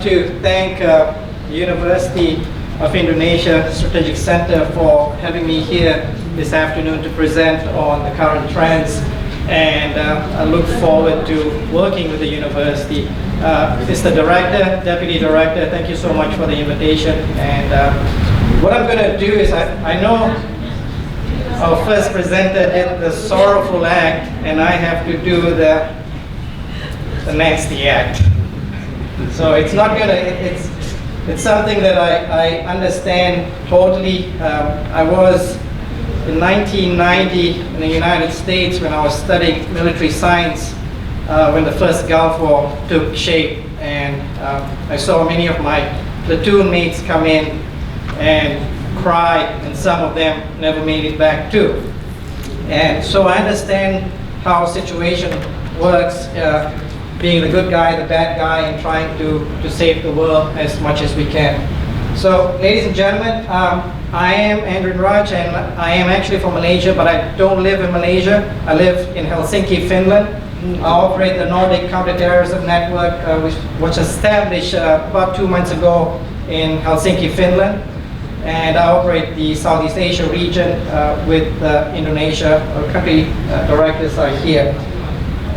To thank University of Indonesia Strategic Center for having me here this afternoon to present on the current trends, and I look forward to working with the university. Mr. Director, Deputy Director, thank you so much for the invitation. And what I'm going to do is, I know our first presenter did the sorrowful act, and I have to do the nasty act. So it's not gonna, it's something that I understand totally. I was in 1990 in the United States when I was studying military science, when the first Gulf War took shape, and I saw many of my platoon mates come in and cry, and some of them never made it back too. And so I understand how a situation works, being the good guy, the bad guy, and trying to save the world as much as we can. So, ladies and gentlemen, I am Andrin Raj, and I am actually from Malaysia, but I don't live in Malaysia. I live in Helsinki, Finland. I operate the Nordic Counterterrorism Network, which was established about 2 months ago in Helsinki, Finland. And I operate the Southeast Asia region with Indonesia. Our country directors are here.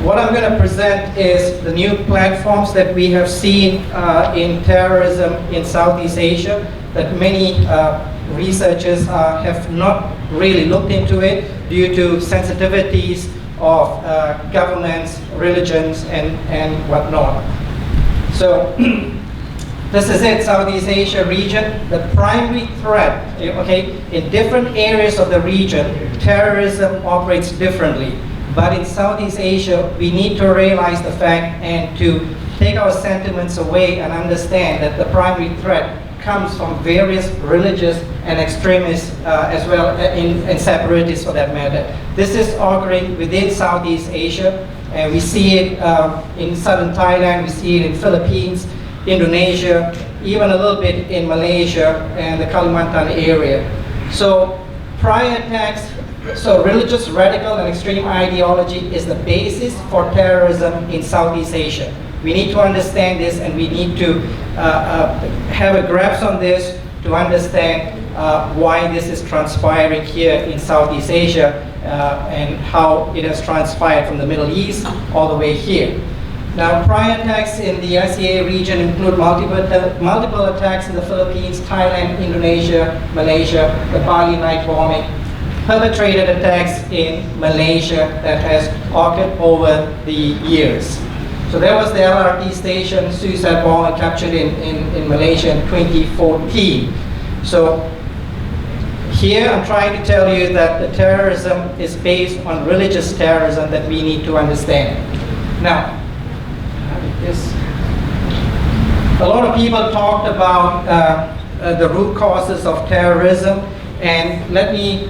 What I'm going to present is the new platforms that we have seen in terrorism in Southeast Asia, that many researchers have not really looked into it due to sensitivities of governments, religions, and whatnot. So this is it, Southeast Asia region. The primary threat, okay, in different areas of the region, terrorism operates differently. But in Southeast Asia, we need to realize the fact and to take our sentiments away and understand that the primary threat comes from various religious and extremists as well, and separatists for that matter. This is occurring within Southeast Asia, and we see it in southern Thailand, we see it in Philippines, Indonesia, even a little bit in Malaysia and the Kalimantan area. So prior attacks, so religious, radical, and extreme ideology is the basis for terrorism in Southeast Asia. We need to understand this, and we need to have a grasp on this to understand why this is transpiring here in Southeast Asia and how it has transpired from the Middle East all the way here. Now, prior attacks in the ICA region include multiple attacks in the Philippines, Thailand, Indonesia, Malaysia, the Bali night bombing, perpetrated attacks in Malaysia that has occurred over the years. So there was the LRT station suicide bomber captured in Malaysia in 2014. So here I'm trying to tell you that the terrorism is based on religious terrorism that we need to understand. Now, a lot of people talked about the root causes of terrorism, and let me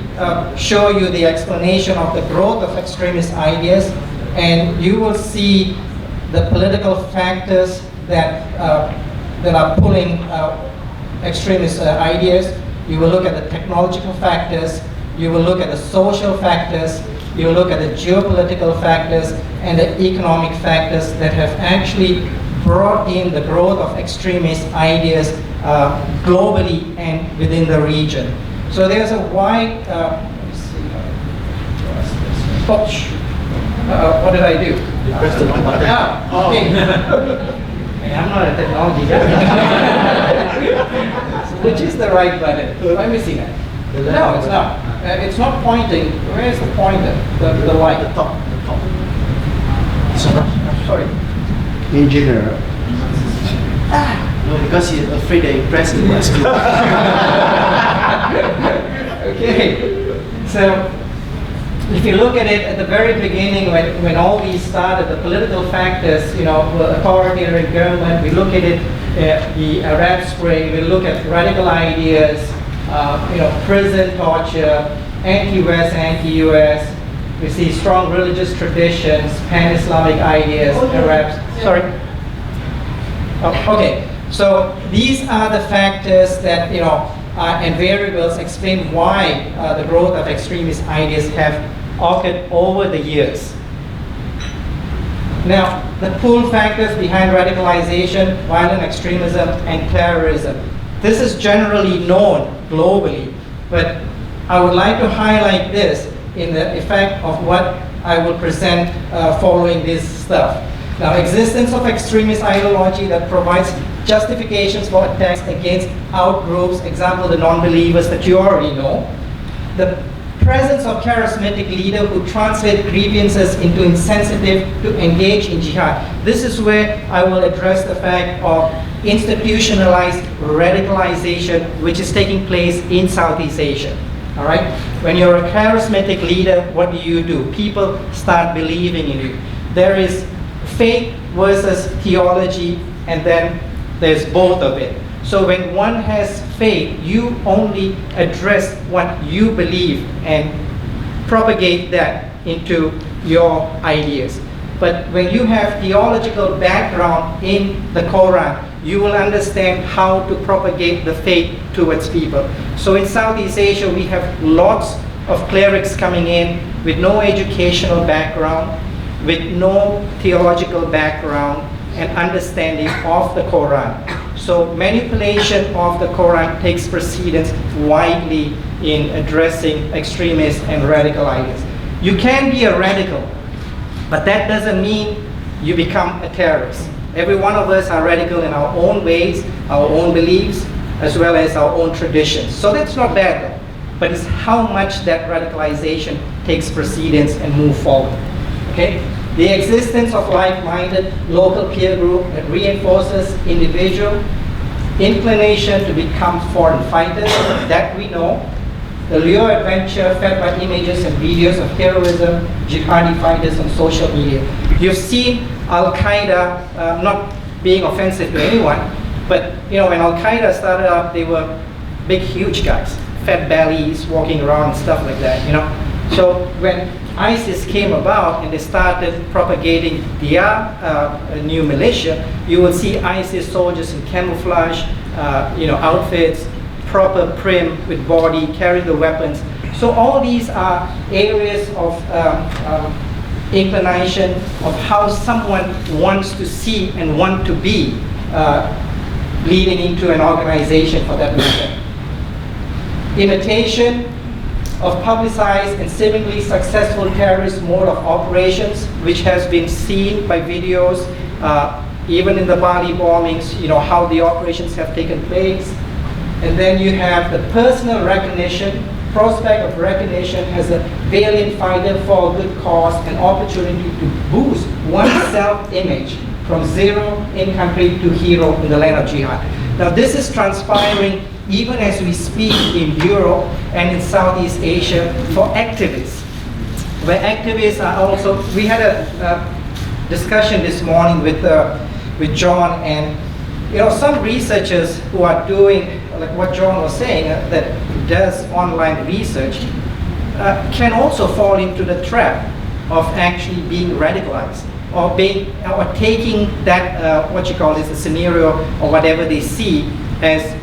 show you the explanation of the growth of extremist ideas, and you will see the political factors that are pulling extremist ideas. You will look at the technological factors, you will look at the social factors, you will look at the geopolitical factors, and the economic factors that have actually brought in the growth of extremist ideas globally and within the region. So there's a wide, let me see, what did I do? You pressed the wrong button. Okay. Hey, I'm not a technology guy. So which is the right button? Let me see that. No, it's not. It's not pointing. Where's the pointer? The light. The top. I'm sorry. Engineer. No, because he's afraid that you pressed the button. Okay. So if you look at it at the very beginning, when all these started, the political factors, you know, authoritarian government, we look at it, the Arab Spring, we look at radical ideas, you know, prison torture, anti-West, anti-US. We see strong religious traditions, pan-Islamic ideas, Arabs. Sorry. Oh, okay. So these are the factors that, you know, and variables explain why the growth of extremist ideas have occurred over the years. Now, the pull factors behind radicalization, violent extremism, and terrorism. This is generally known globally, but I would like to highlight this in the effect of what I will present following this stuff. Now, existence of extremist ideology that provides justifications for attacks against outgroups, example, the non-believers that you already know. The presence of charismatic leader who translate grievances into insensitive to engage in jihad. This is where I will address the fact of institutionalized radicalization, which is taking place in Southeast Asia. All right? When you're a charismatic leader, what do? People start believing in you. There is faith versus theology, and then there's both of it. So when one has faith, you only address what you believe and propagate that into your ideas. But when you have theological background in the Quran, you will understand how to propagate the faith towards people. So in Southeast Asia, we have lots of clerics coming in with no educational background, with no theological background and understanding of the Quran. So manipulation of the Quran takes precedence widely in addressing extremist and radical ideas. You can be a radical, but that doesn't mean you become a terrorist. Every one of us are radical in our own ways, our own beliefs, as well as our own traditions. So that's not bad though, but it's how much that radicalization takes precedence and move forward. Okay? The existence of like-minded local peer group that reinforces individual inclination to become foreign fighters, that we know. The lure adventure fed by images and videos of terrorism, jihadi fighters on social media. You've seen Al-Qaeda, not being offensive to anyone, but when Al-Qaeda started up, they were big, huge guys, fat bellies, walking around and stuff like that, So when ISIS came about and they started propagating their new militia, you will see ISIS soldiers in camouflage, outfits, proper prim with body, carrying the weapons. So all these are areas of inclination of how someone wants to see and want to be leading into an organization for that matter. Imitation of publicized and seemingly successful terrorist mode of operations, which has been seen by videos, even in the Bali bombings, how the operations have taken place. And then you have the personal recognition, prospect of recognition as a valiant fighter for a good cause, an opportunity to boost one's self-image from zero in country to hero in the land of jihad. Now this is transpiring even as we speak in Europe and in Southeast Asia for activists, where activists are also, we had a discussion this morning with John, and some researchers who are doing, like what John was saying, that does online research, can also fall into the trap of actually being radicalized, or taking that, a scenario or whatever they see as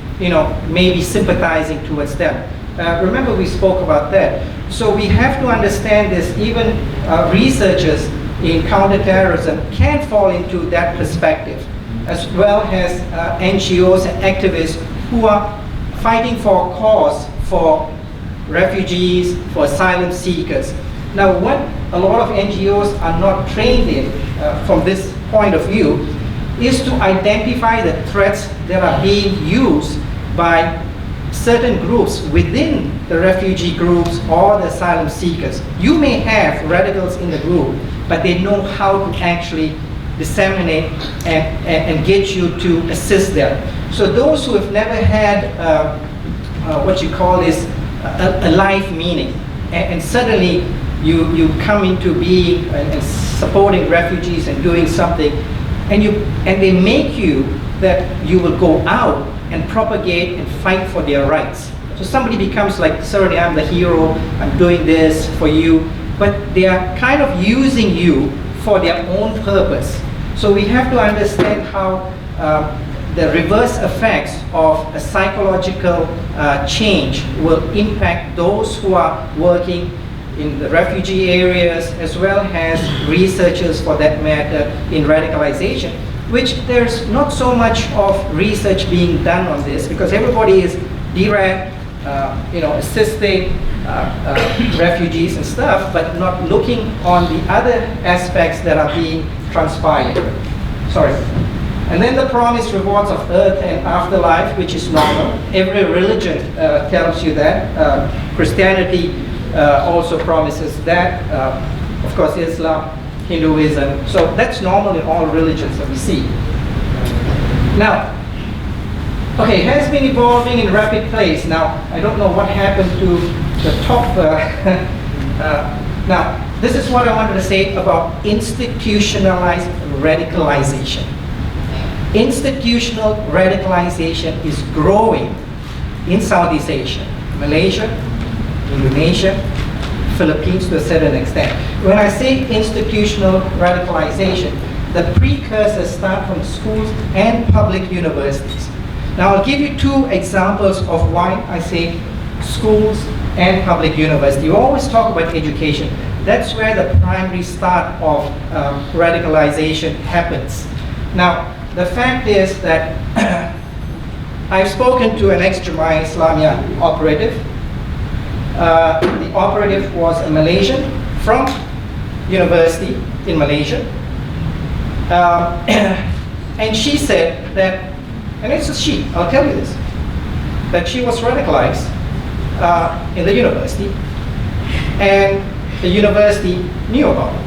maybe sympathizing towards them. Remember we spoke about that. So we have to understand this. Even researchers in counterterrorism can fall into that perspective, as well as NGOs and activists who are fighting for a cause for refugees, for asylum seekers. Now what a lot of NGOs are not trained in from this point of view is to identify the threats that are being used by certain groups within the refugee groups or the asylum seekers. You may have radicals in the group, but they know how to actually disseminate and get you to assist them. So those who have never had a life meaning, and suddenly you come into being and supporting refugees and doing something, and they make you that you will go out and propagate and fight for their rights. So somebody becomes like, sorry, I'm the hero, I'm doing this for you, but they are kind of using you for their own purpose. So we have to understand how the reverse effects of a psychological change will impact those who are working in the refugee areas, as well as researchers for that matter in radicalization, which there's not so much of research being done on this because everybody is DRAD, assisting refugees and stuff, but not looking on the other aspects that are being transpired. Sorry. And then the promised rewards of earth and afterlife, which is normal. Every religion tells you that. Christianity also promises that. Of course, Islam, Hinduism. So that's normal in all religions that we see. Now, okay, it has been evolving in rapid pace. Now, I don't know what happened to the top. Now, this is what I wanted to say about institutionalized radicalization. Institutional radicalization is growing in Southeast Asia, Malaysia, Indonesia, Philippines to a certain extent. When I say institutional radicalization, the precursors start from schools and public universities. Now I'll give you two examples of why I say schools and public university. You always talk about education. That's where the primary start of radicalization happens. Now, the fact is that I've spoken to an ex-Jemaah Islamiyah operative. The operative was a Malaysian from university in Malaysia. And she said that, and it's a she, I'll tell you this, that she was radicalized in the university, and the university knew about it.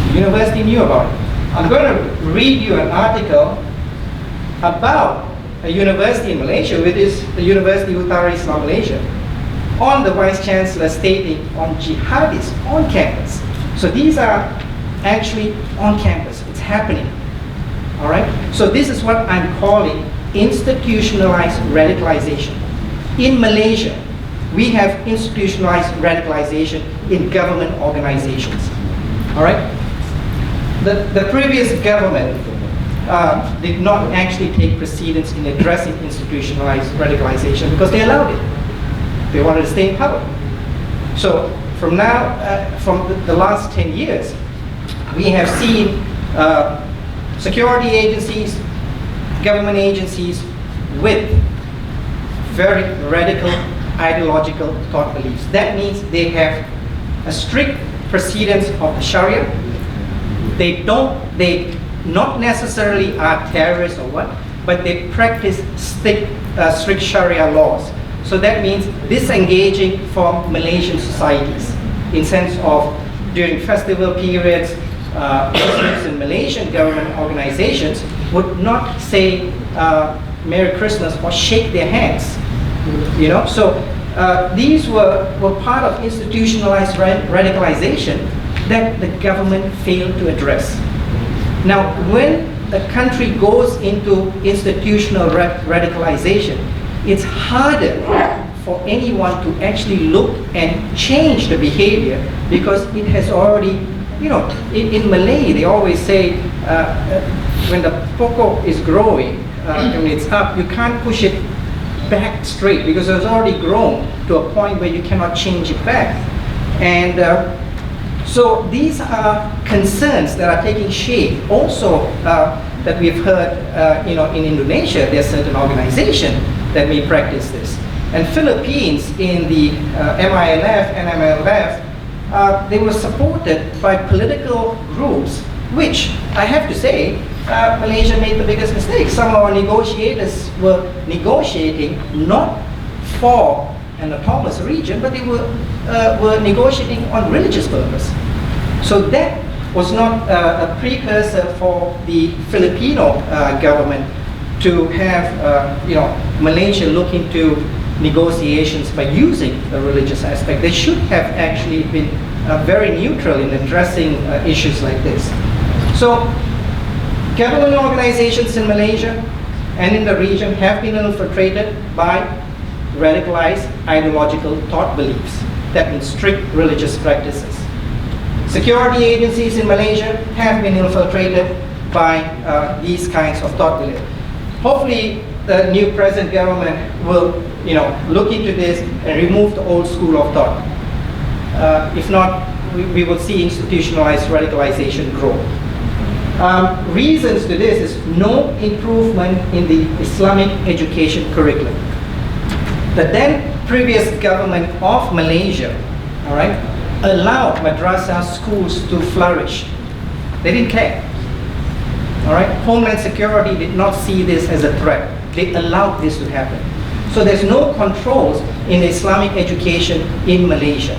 The university knew about it. I'm going to read you an article about a university in Malaysia, which is the University Utara Islam Malaysia, on the Vice Chancellor stating on jihadists on campus. So these are actually on campus. It's happening. All right? So this is what I'm calling institutionalized radicalization. In Malaysia, we have institutionalized radicalization in government organizations. All right? The previous government did not actually take precedence in addressing institutionalized radicalization because they allowed it. They wanted to stay in power. So from now, from the last 10 years, we have seen security agencies, government agencies with very radical ideological thought beliefs. That means they have a strict precedence of the Sharia. They not necessarily are terrorists or what, but they practice strict Sharia laws. So that means disengaging from Malaysian societies in sense of during festival periods, Muslims in Malaysian government organizations would not say Merry Christmas or shake their hands. You know, so these were part of institutionalized radicalization that the government failed to address. Now, when a country goes into institutional radicalization, it's harder for anyone to actually look and change the behavior because it has already, you know, in Malay, they always say when the pokok is growing, when it's up, you can't push it back straight because it's already grown to a point where you cannot change it back. And so these are concerns that are taking shape. Also, that we've heard, you know, in Indonesia, there's certain organization that may practice this. And Philippines, in the MILF and MLF, they were supported by political groups, which I have to say, Malaysia made the biggest mistake. Some of our negotiators were negotiating not for an autonomous region, but they were negotiating on religious purpose. So that was not a precursor for the Filipino government to have, you know, Malaysia look into negotiations by using the religious aspect. They should have actually been very neutral in addressing issues like this. So, government organizations in Malaysia and in the region have been infiltrated by radicalized ideological thought beliefs. That means strict religious practices. Security agencies in Malaysia have been infiltrated by these kinds of thought beliefs. Hopefully, the new present government will, you know, look into this and remove the old school of thought. If not, we will see institutionalized radicalization grow. Reasons to this is no improvement in the Islamic education curriculum. The then previous government of Malaysia, all right, allowed madrasah schools to flourish. They didn't care. All right, Homeland Security did not see this as a threat. They allowed this to happen. So there's no controls in Islamic education in Malaysia.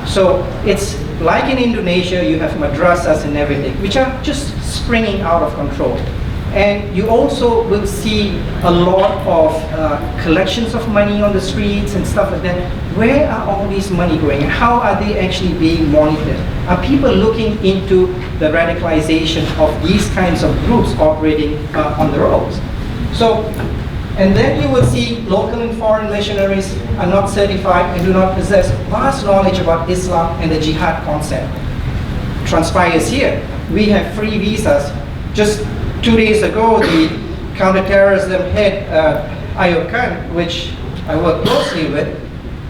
So it's like in Indonesia, you have madrasas and everything, which are just springing out of control. And you also will see a lot of collections of money on the streets and stuff like that. Where are all these money going? And how are they actually being monitored? Are people looking into the radicalization of these kinds of groups operating on the roads? So, and then you will see local and foreign missionaries are not certified and do not possess vast knowledge about Islam and the jihad concept. Transpires here. We have free visas. Just 2 days ago, the Counterterrorism head, Ayub Khan, which I work closely with,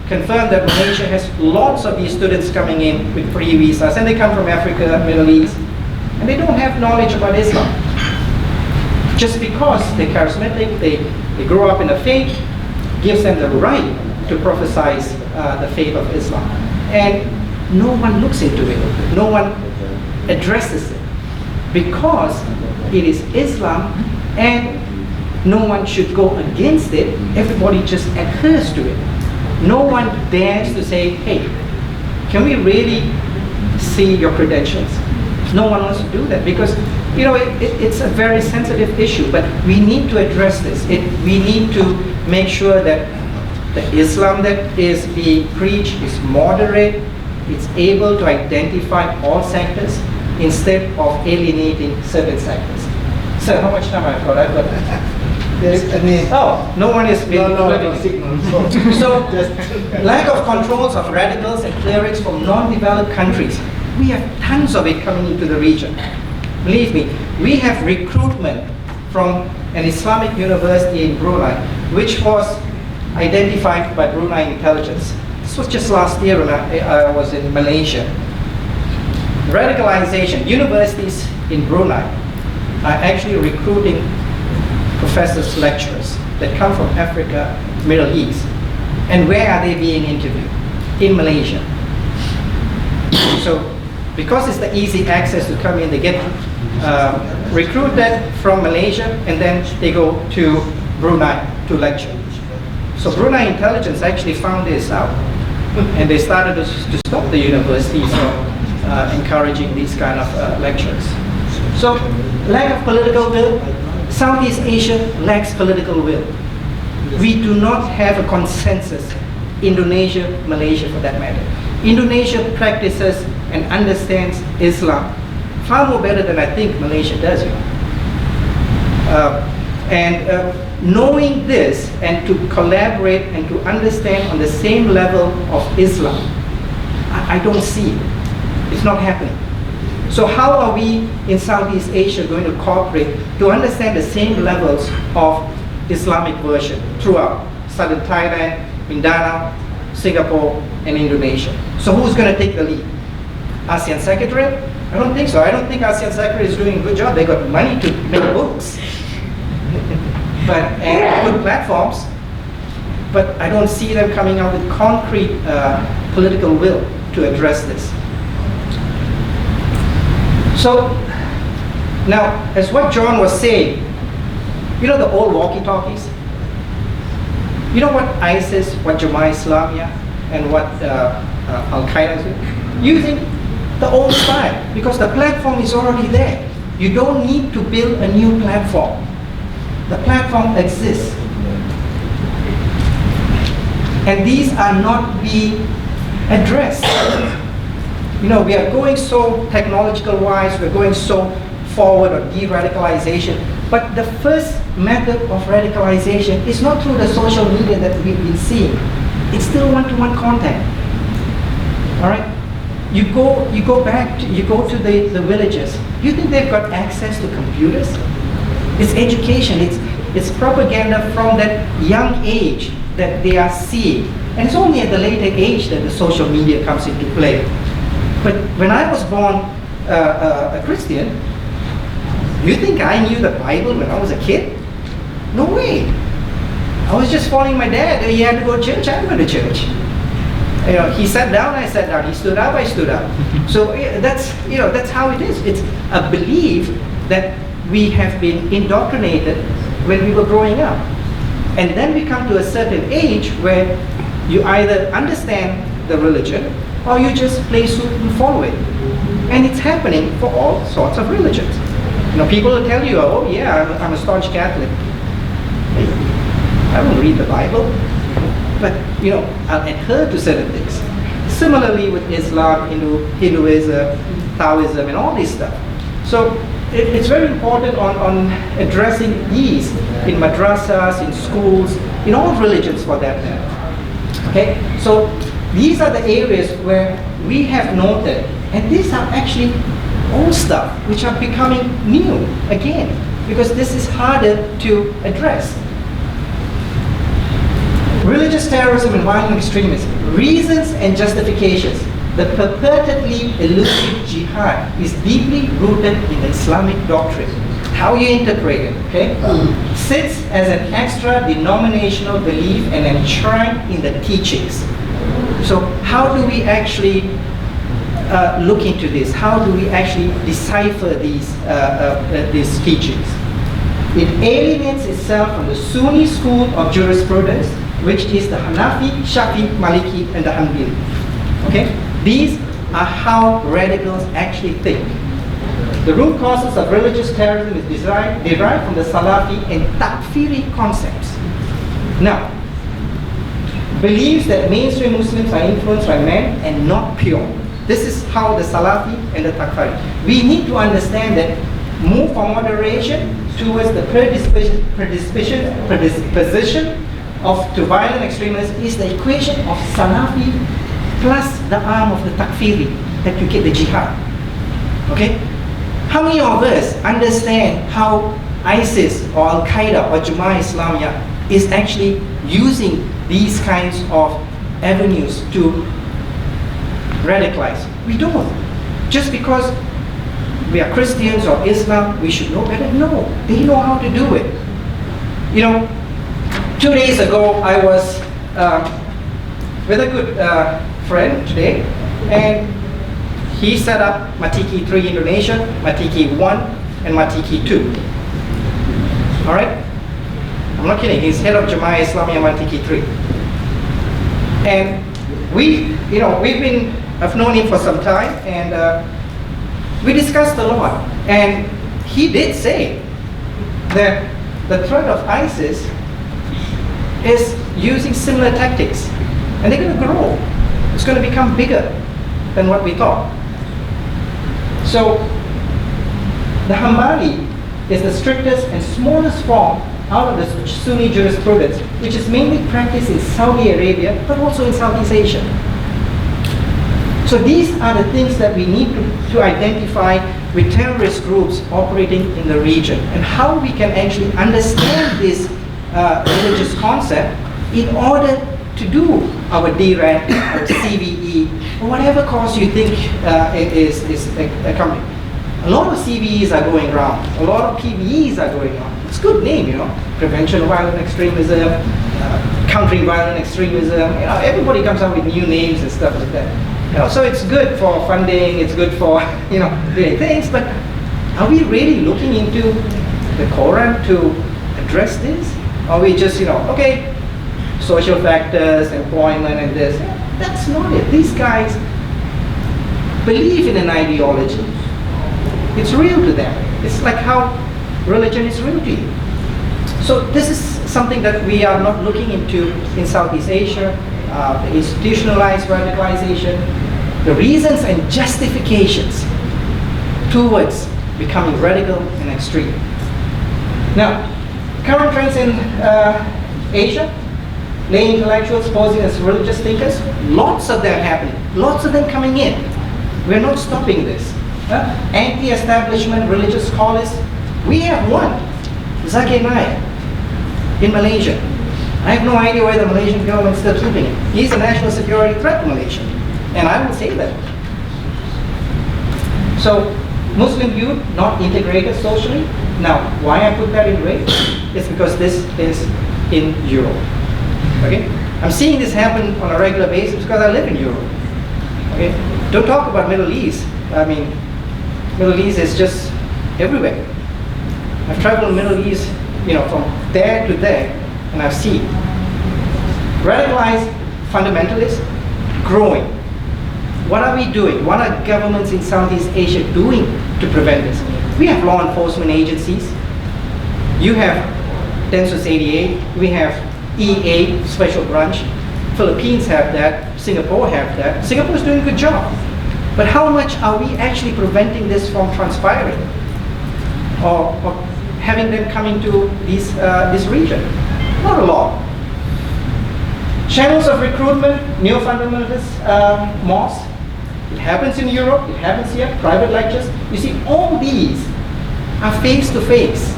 confirmed that Malaysia has lots of these students coming in with free visas, and they come from Africa, Middle East, and they don't have knowledge about Islam. Just because they're charismatic, they grow up in the faith, gives them the right to prophesize the faith of Islam. And no one looks into it. No one addresses it. Because it is Islam and no one should go against it. Everybody just adheres to it. No one dares to say, hey, can we really see your credentials? No one wants to do that because, you know, it's a very sensitive issue, but we need to address this. We need to make sure that the Islam that is being preached is moderate, it's able to identify all sectors instead of alienating certain sectors. So how much time I've got? Oh, no one is being So, lack of controls of radicals and clerics from non-developed countries. We have tons of it coming into the region. Believe me, we have recruitment from an Islamic university in Brunei, which was identified by Brunei intelligence. This was just last year when I was in Malaysia. Radicalization. Universities in Brunei are actually recruiting professors, lecturers that come from Africa, Middle East. And where are they being interviewed? In Malaysia. So, because it's the easy access to come in, they get recruited from Malaysia and then they go to Brunei to lecture. So Brunei intelligence actually found this out and they started to stop the universities from encouraging these kind of lectures. So, lack of political will. Southeast Asia lacks political will. We do not have a consensus. Indonesia, Malaysia for that matter. Indonesia practices and understands Islam far more better than I think Malaysia does. Knowing this and to collaborate and to understand on the same level of Islam, I don't see it. It's not happening. So how are we in Southeast Asia going to cooperate to understand the same levels of Islamic version throughout southern Thailand, Mindanao, Singapore, and Indonesia? So who's going to take the lead? ASEAN Secretariat? I don't think so. I don't think ASEAN Secretariat is doing a good job. They got money to make books, and good platforms, but I don't see them coming out with concrete political will to address this. So, now, as what John was saying, you know the old walkie-talkies? You know what ISIS, what Jamaah Islamiyah, and what Al-Qaeda is doing? Using the old style, because the platform is already there. You don't need to build a new platform. The platform exists. And these are not being addressed. You know, we are going so technological-wise, we're going so forward on de-radicalization, but the first method of radicalization is not through the social media that we've been seeing. It's still one-to-one contact. All right? You go back to the villages. You think they've got access to computers? It's education, it's propaganda from that young age that they are seeing. And it's only at the later age that the social media comes into play. But when I was born a Christian, you think I knew the Bible when I was a kid? No way. I was just following my dad. He had to go to church, I went to church. He sat down, I sat down. He stood up, I stood up. So that's how it is. It's a belief that we have been indoctrinated when we were growing up. And then we come to a certain age where you either understand the religion or you just play suit and follow it. And it's happening for all sorts of religions. People will tell you, oh yeah, I'm a staunch Catholic. I don't read the Bible, but I'll adhere to certain things. Similarly with Islam, Hinduism, Taoism, and all this stuff. So it's very important on addressing these in madrasas, in schools, in all religions for that matter. Okay, so these are the areas where we have noted, and these are actually old stuff which are becoming new again, because this is harder to address. Religious terrorism and violent extremism, reasons and justifications. The purportedly elusive jihad is deeply rooted in the Islamic doctrine. How you interpret it, okay? Sits as an extra denominational belief and enshrined in the teachings. So how do we actually look into this? How do we actually decipher these teachings? It alienates itself from the Sunni school of jurisprudence, which is the Hanafi, Shafi, Maliki, and the Hanbali. Okay? These are how radicals actually think. The root causes of religious terrorism is derived from the Salafi and Takfiri concepts. Now, believes that mainstream Muslims are influenced by men and not pure. This is how the Salafi and the Takfiri. We need to understand that move from moderation towards the predisposition to violent extremism is the equation of Salafi plus the arm of the Takfiri that you get the jihad. Okay? How many of us understand how ISIS or Al-Qaeda or Jamaat Islamiyah is actually using these kinds of avenues to radicalize? We don't. Just because we are Christians or Islam, we should know better? No, they know how to do it. 2 days ago, I was with a good friend today, and he set up Matiki 3 Indonesia, Matiki 1, and Matiki 2. All right? I'm not kidding. He's head of Jamaah Islamiyah Matiki 3. And I've known him for some time, and we discussed a lot. And he did say that the threat of ISIS is using similar tactics, and they're going to grow. It's going to become bigger than what we thought. So the Hanbali is the strictest and smallest form out of the Sunni jurisprudence, which is mainly practiced in Saudi Arabia, but also in Southeast Asia. So these are the things that we need to identify with terrorist groups operating in the region, and how we can actually understand this religious concept in order to do our DRAN, our CVE, or whatever cause you think is coming. A lot of CVEs are going around. A lot of PVEs are going on. It's a good name, Prevention of violent extremism, countering violent extremism. Everybody comes up with new names and stuff like that. So it's good for funding. It's good for doing things. But are we really looking into the Quran to address this? Or are we just okay, social factors, employment, and this? That's not it. These guys believe in an ideology. It's real to them. It's like how religion is real to you. So this is something that we are not looking into in Southeast Asia, the institutionalized radicalization, the reasons and justifications towards becoming radical and extreme. Now, current trends in Asia, lay intellectuals posing as religious thinkers, lots of them happening, lots of them coming in. We're not stopping this. Anti-establishment religious scholars, we have one, Zakir Naik in Malaysia. I have no idea why the Malaysian government is still keeping it. He's a national security threat to Malaysia. And I will say that. So, Muslim youth not integrated socially. Now, why I put that in red? It's because this is in Europe. Okay? I'm seeing this happen on a regular basis because I live in Europe. Okay? Don't talk about Middle East. I mean, Middle East is just everywhere. I've traveled in the Middle East, from there to there, and I've seen radicalized fundamentalists growing. What are we doing? What are governments in Southeast Asia doing to prevent this? We have law enforcement agencies. You have Densus 88. We have EA, Special Branch. Philippines have that. Singapore have that. Singapore is doing a good job. But how much are we actually preventing this from transpiring? Or having them coming to this region? Not a lot. Channels of recruitment, neo-fundamentalist mosques. It happens in Europe, it happens here, private lectures. You see, all these are face-to-face.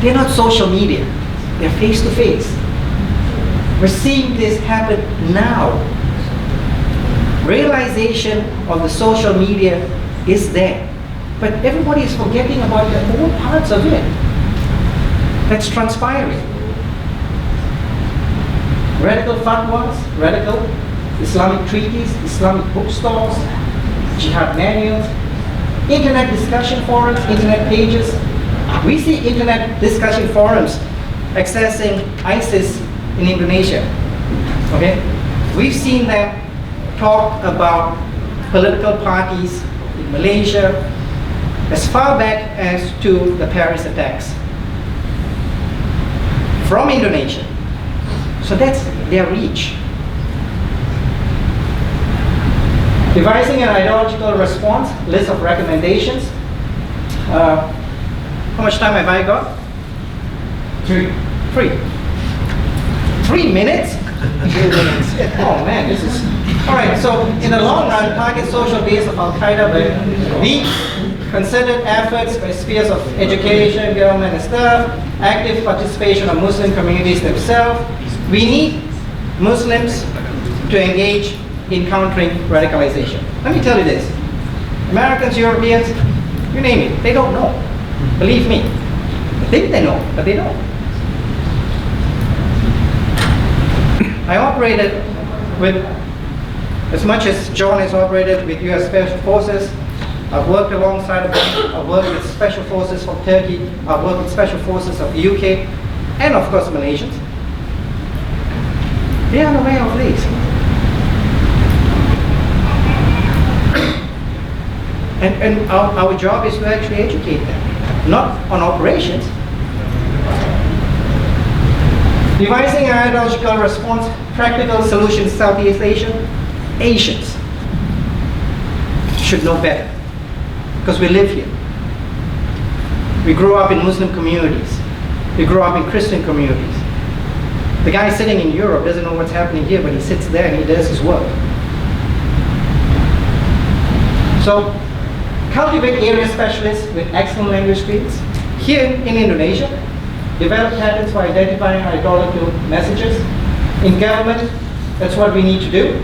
They're not social media. They're face-to-face. We're seeing this happen now. Realization of the social media is there. But everybody is forgetting about the whole parts of it that's transpiring. Radical fatwas, radical Islamic treaties, Islamic bookstores, jihad manuals, internet discussion forums, internet pages. We see internet discussion forums accessing ISIS in Indonesia. Okay? We've seen them talk about political parties in Malaysia as far back as to the Paris attacks from Indonesia. So that's their reach. Devising an ideological response, list of recommendations. How much time have I got? 3 minutes? 3 minutes. Oh man, this is... Alright, so in the long run, target social base of Al-Qaeda by deep, concerted efforts by spheres of education, government and staff, active participation of Muslim communities themselves. We need Muslims to engage in countering radicalization. Let me tell you this. Americans, Europeans, you name it, they don't know. Believe me. They think they know, but they don't. I operated with, as much as John has operated with US Special Forces, I've worked alongside of them. I've worked with Special Forces from Turkey. I've worked with Special Forces of the UK, and of course Malaysians. They are aware of this. And our job is to actually educate them, not on operations. Devising an ideological response, practical solutions, Southeast Asia. Asians should know better, because we live here. We grow up in Muslim communities. We grow up in Christian communities. The guy sitting in Europe doesn't know what's happening here, but he sits there and he does his work. So, cultivate area specialists with excellent language skills. Here in Indonesia, develop patterns for identifying ideological messages. In government, that's what we need to do.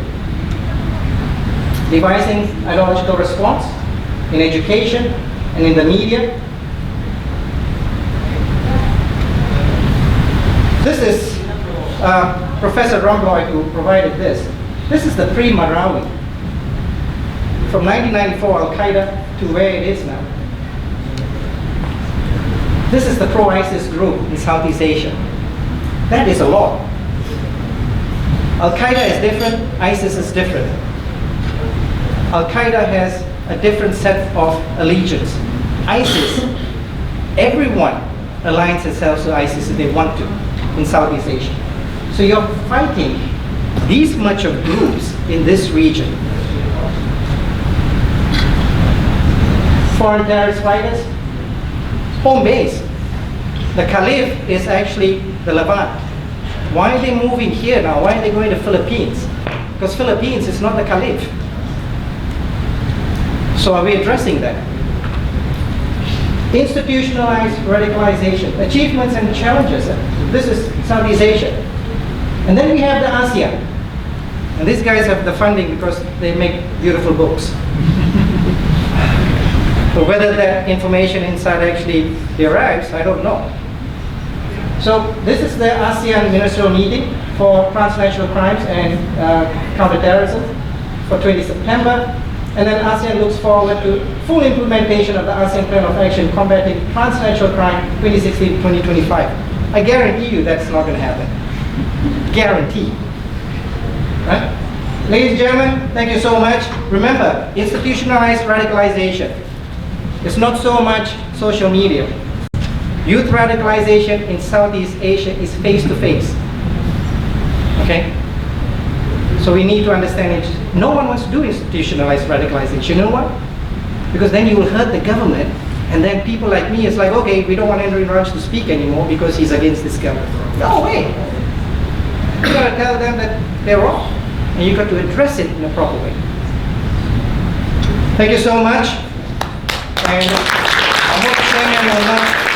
Devising ideological response in education and in the media. This is Professor Romboy who provided this. This is the pre-Marawi. From 1994 Al-Qaeda to where it is now. This is the pro-ISIS group in Southeast Asia. That is a lot. Al-Qaeda is different, ISIS is different. Al-Qaeda has a different set of allegiance. ISIS, everyone aligns themselves to ISIS if they want to in Southeast Asia. So you're fighting these much of groups in this region. Foreign terrorist fighters, home base. The Caliph is actually the Levant. Why are they moving here now? Why are they going to Philippines? Because Philippines is not the Caliph. So are we addressing that? Institutionalized radicalization, achievements and challenges. This is Southeast Asia. And then we have the ASEAN. And these guys have the funding because they make beautiful books. But whether that information inside actually derives, I don't know. So this is the ASEAN Ministerial Meeting for Transnational Crimes and Counterterrorism for 20 September. And then ASEAN looks forward to full implementation of the ASEAN Plan of Action Combating Transnational Crime 2016-2025. I guarantee you that's not going to happen. Guarantee. Right? Ladies and gentlemen, thank you so much. Remember, institutionalized radicalization. It's not so much social media. Youth radicalization in Southeast Asia is face-to-face. Okay? So we need to understand it. No one wants to do institutionalized radicalization. You know what? Because then you will hurt the government, and then people like me, it's like, okay, we don't want Andrin J.N. to speak anymore because he's against this government. No way! You gotta tell them that they're wrong, and you got to address it in a proper way. Thank you so much. And I hope the chairman will not